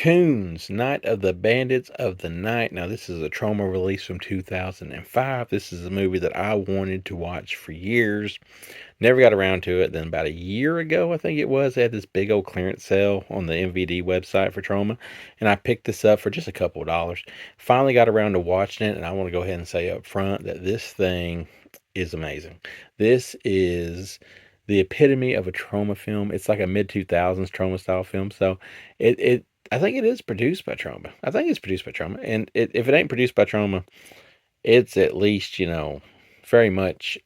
Coons, Night of the Bandits of the Night. Now, this is a Troma release from 2005. This is a movie that I wanted to watch for years. Never got around to it. Then about a year ago, I think it was, they had this big old clearance sale on the MVD website for Troma, and I picked this up for just a couple of dollars. Finally got around to watching it, and I want to go ahead and say up front that this thing is amazing. This is the epitome of a Troma film. It's like a mid-2000s Troma style film. So I think it is produced by Troma. I think it's produced by Troma. And if it ain't produced by Troma, it's at least, very much,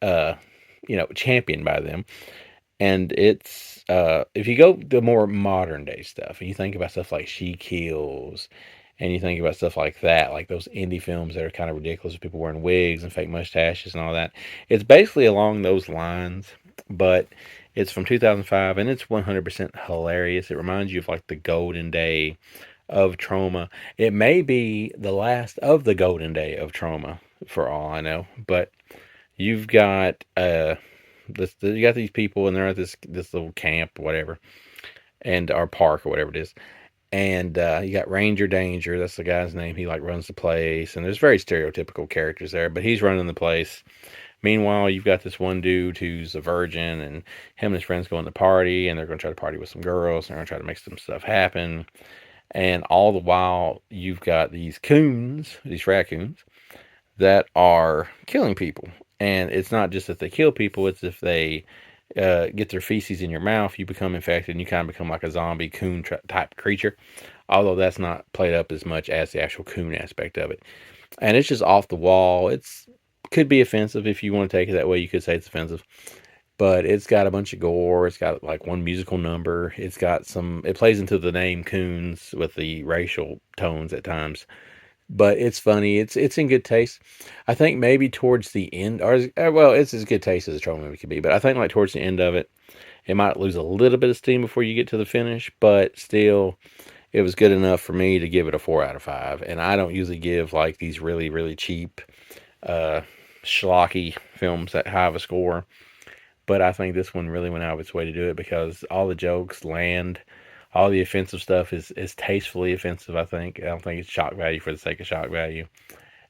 championed by them. And it's, if you go the more modern day stuff, and you think about stuff like She Kills, and you think about stuff like that, like those indie films that are kind of ridiculous with people wearing wigs and fake mustaches and all that, it's basically along those lines, but it's from 2005, and it's 100% hilarious. It reminds you of like the golden day of Troma. It may be the last of the golden day of Troma, for all I know, but you've got you got these people, and they're at this little camp or whatever, and our park or whatever it is, and you got Ranger Danger. That's the guy's name. He like runs the place, and there's very stereotypical characters there, but he's running the place. Meanwhile, you've got this one dude who's a virgin, and him and his friends go in the party, and they're going to try to party with some girls, and they're going to try to make some stuff happen. And all the while, you've got these coons, these raccoons, that are killing people. And it's not just that they kill people, it's if they get their feces in your mouth, you become infected, and you kind of become like a zombie coon type creature. Although that's not played up as much as the actual coon aspect of it. And it's just off the wall. It's could be offensive if you want to take it that way. You could say it's offensive, but it's got a bunch of gore. It's got like one musical number. It's got it plays into the name Coons with the racial tones at times, but it's funny. It's in good taste. I think maybe towards the end, well, it's as good taste as a troll movie could be, but I think like towards the end of it, it might lose a little bit of steam before you get to the finish, but still, it was good enough for me to give it a 4 out of 5. And I don't usually give like these really, really cheap, schlocky films that high of a score, but I think this one really went out of its way to do it because all the jokes land, all the offensive stuff is tastefully offensive. I don't think it's shock value for the sake of shock value,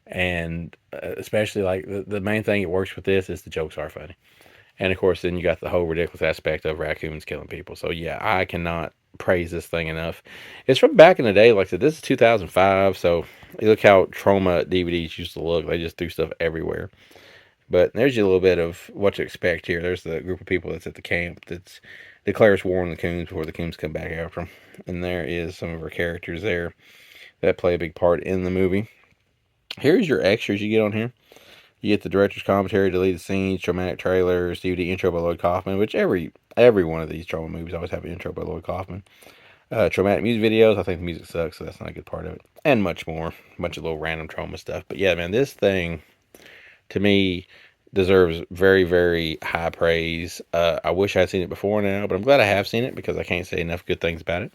and especially like the main thing it works with this is the jokes are funny, and of course then you got the whole ridiculous aspect of raccoons killing people. So yeah, I cannot praise this thing enough. It's from back in the day. Like I said, this is 2005, so you look how Troma DVDs used to look. They just threw stuff everywhere. But there's a little bit of what to expect here. There's the group of people that's at the camp that declares war on the Coons before the Coons come back after them. And there is some of our characters there that play a big part in the movie. Here's your extras you get on here. You get the director's commentary, deleted scenes, traumatic trailers, DVD intro by Lloyd Kaufman, which every one of these Troma movies always have an intro by Lloyd Kaufman. Traumatic music videos. I think the music sucks, so that's not a good part of it. And much more. A bunch of little random Troma stuff. But yeah, man, this thing, to me, deserves very, very high praise. I wish I had seen it before now, but I'm glad I have seen it because I can't say enough good things about it.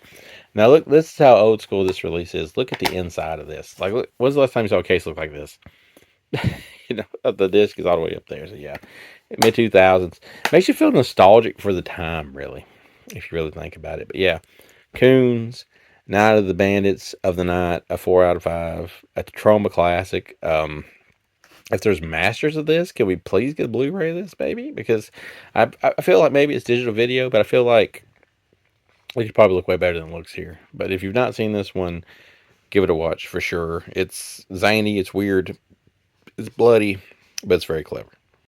Now, look, this is how old school this release is. Look at the inside of this. Like, look, when's the last time you saw a case look like this? The disc is all the way up there. So, yeah, mid 2000s. Makes you feel nostalgic for the time, really, if you really think about it. But, yeah, Coons, Night of the Bandits of the Night, a 4 out of 5. A Troma classic. If there's masters of this, can we please get a Blu-ray of this, baby? Because I feel like maybe it's digital video, but I feel like it could probably look way better than it looks here. But if you've not seen this one, give it a watch for sure. It's zany, it's weird, it's bloody, but it's very clever.